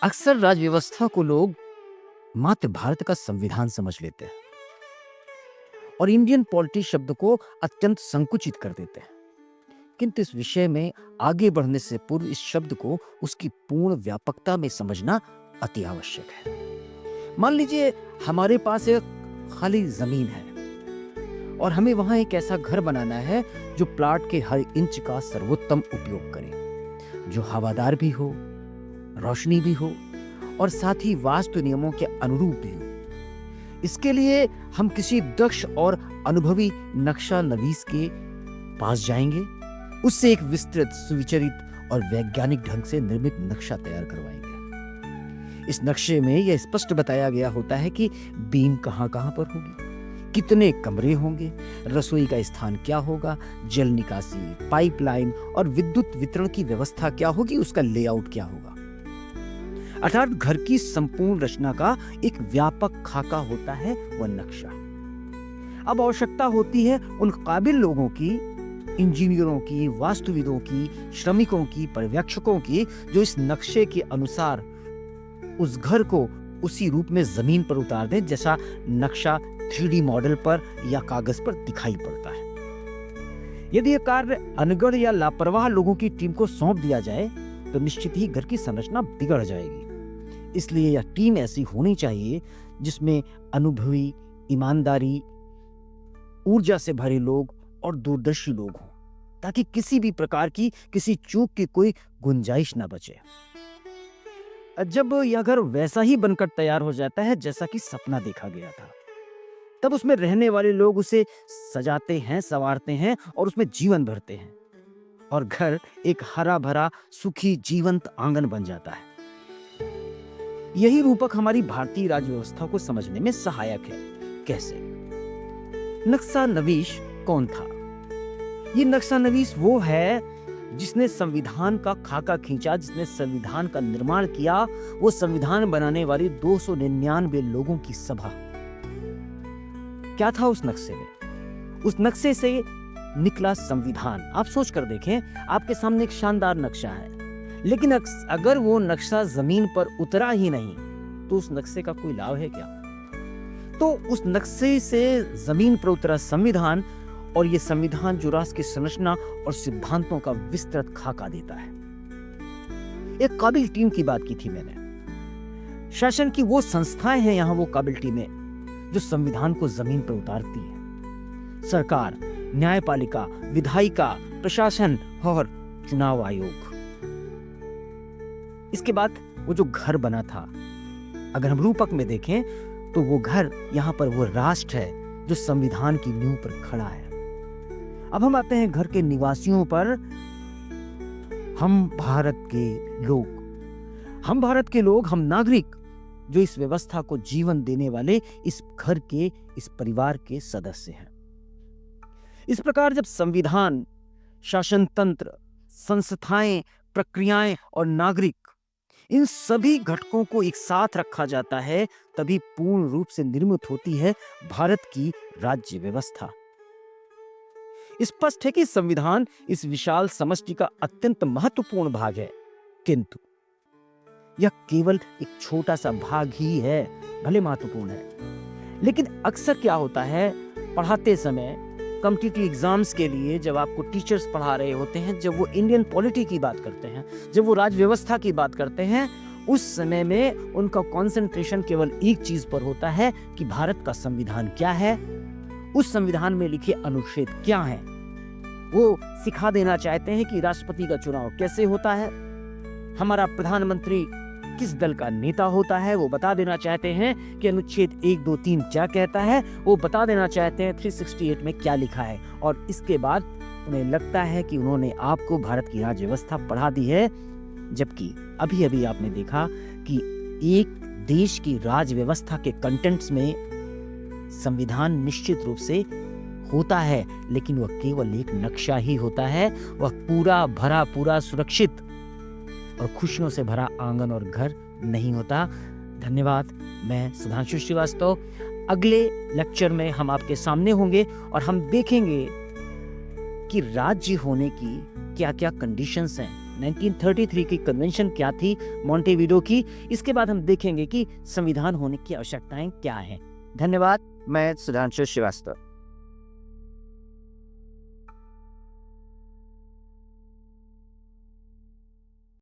अक्सर राज्य व्यवस्था को लोग मात्र भारत का संविधान समझ लेते हैं और इंडियन पॉलिटी शब्द को अत्यंत संकुचित कर देते हैं। किंतु इस विषय में आगे बढ़ने से पूर्व इस शब्द को उसकी पूर्ण व्यापकता में समझना अति आवश्यक है। मान लीजिए हमारे पास एक खाली जमीन है और हमें वहां एक ऐसा घर बनाना है जो प्लाट के हर इंच का सर्वोत्तम उपयोग करे, जो हवादार भी हो, रोशनी भी हो और साथ ही वास्तु नियमों के अनुरूप भी हो। इसके लिए हम किसी दक्ष और अनुभवी नक्शा नवीस के पास जाएंगे, उससे एक विस्तृत, सुविचारित और वैज्ञानिक ढंग से निर्मित नक्शा तैयार करवाएंगे। इस नक्शे में यह स्पष्ट बताया गया होता है कि बीम कहां-कहां पर होगी, कितने कमरे होंगे, रसोई का स्थान क्या होगा, जल निकासी, पाइपलाइन और विद्युत वितरण की व्यवस्था क्या होगी, उसका लेआउट क्या होगा। अर्थात घर की संपूर्ण रचना का एक व्यापक खाका होता है वह नक्शा। अब आवश्यकता होती है उन काबिल लोगों की, इंजीनियरों की, वास्तुविदों की, श्रमिकों की, पर्यवेक्षकों की, जो इस नक्शे के अनुसार उस घर को उसी रूप में जमीन पर उतार दें जैसा नक्शा 3D मॉडल पर या कागज पर दिखाई पड़ता है। यदि यह कार्य अनगढ़ या लापरवाह लोगों की टीम को सौंप दिया जाए तो निश्चित ही घर की संरचना बिगड़ जाएगी। इसलिए यह टीम ऐसी होनी चाहिए जिसमें अनुभवी, ईमानदारी, ऊर्जा से भरे लोग और दूरदर्शी लोग हों, ताकि किसी भी प्रकार की किसी चूक की कोई गुंजाइश ना बचे। जब यह घर वैसा ही बनकर तैयार हो जाता है जैसा कि सपना देखा गया था, तब उसमें रहने वाले लोग उसे सजाते हैं, संवारते हैं और उसमें जीवन भरते हैं और घर एक हरा भरा, सुखी, जीवंत आंगन बन जाता है। यही रूपक हमारी भारतीय राज्य व्यवस्था को समझने में सहायक है। कैसे? नक्शा नवीश कौन था? ये नक्शा नवीस वो है जिसने संविधान का खाका खींचा, जिसने संविधान का निर्माण किया, वो संविधान बनाने वाली 299 लोगों की सभा। क्या था उस नक्शे में? उस नक्शे से निकला संविधान। आप सोच कर देखें, आपके सामने एक शानदार नक्शा है, लेकिन अगर वो नक्शा जमीन पर उतरा ही नहीं तो उस नक्शे का कोई लाभ है क्या? तो उस नक्शे से जमीन पर उतरा संविधान, और ये संविधान जो राष्ट्र की संरचना और सिद्धांतों का विस्तृत खाका देता है। एक काबिल टीम की बात की थी मैंने। शासन की वो संस्थाएं हैं यहां वो काबिल टीमें जो संविधान को जमीन पर उतारती है। सरकार, न्यायपालिका, विधायिका, प्रशासन और चुनाव आयोग। इसके बाद वो जो घर बना था, अगर हम रूपक में देखें तो वो घर, यहां पर वो राष्ट्र है जो संविधान की नींव पर खड़ा है। अब हम आते हैं घर के निवासियों पर। हम भारत के लोग, हम नागरिक जो इस व्यवस्था को जीवन देने वाले इस घर के, इस परिवार के सदस्य हैं। इस प्रकार जब संविधान, शासन तंत्र, संस्थाएं, प्रक्रियाएं और नागरिक, इन सभी घटकों को एक साथ रखा जाता है, तभी पूर्ण रूप से निर्मित होती है भारत की राज्य व्यवस्था। स्पष्ट है कि संविधान इस विशाल समष्टि का अत्यंत महत्वपूर्ण भाग है, किंतु यह केवल एक छोटा सा भाग ही है। भले महत्वपूर्ण है, लेकिन अक्सर क्या होता है, पढ़ाते समय कॉम्पिटिटिव एग्जाम्स के लिए जब आपको टीचर्स पढ़ा रहे होते हैं, जब वो इंडियन पॉलिटी की बात करते हैं, जब वो राज्य व्यवस्था की बात करते हैं, उस समय में उनका कंसंट्रेशन केवल एक चीज पर होता है कि भारत का संविधान क्या है, उस संविधान में लिखे अनुच्छेद क्या हैं। वो सिखा देना चाहते हैं कि राष्ट्रपति का चुनाव कैसे होता है, हमारा प्रधानमंत्री किस दल का नेता होता है, वो बता देना चाहते हैं कि अनुच्छेद 1, 2, 3 क्या कहता है, वो बता देना चाहते हैं 368 में क्या लिखा है। और इसके बाद उन्हें लगता है कि उन्होंने आपको भारत की राज्य व्यवस्था पढ़ा दी है, जबकि अभी अभी आपने देखा कि एक देश की राज्य व्यवस्था के कंटेंट्स में संविधान निश्चित रूप से होता है, लेकिन वह केवल एक नक्शा ही होता है। वह पूरा भरा, पूरा सुरक्षित और खुशियों से भरा आंगन और घर नहीं होता। धन्यवाद। मैं सुधांशु श्रीवास्तव। अगले लेक्चर में हम आपके सामने होंगे और हम देखेंगे कि राज्य होने की क्या क्या कंडीशंस हैं। 1933 की कन्वेंशन क्या थी मॉन्टेविडो की, इसके बाद हम देखेंगे कि संविधान होने की आवश्यकताएं क्या हैं। धन्यवाद। मैं सुधांशु श्रीवास्तव।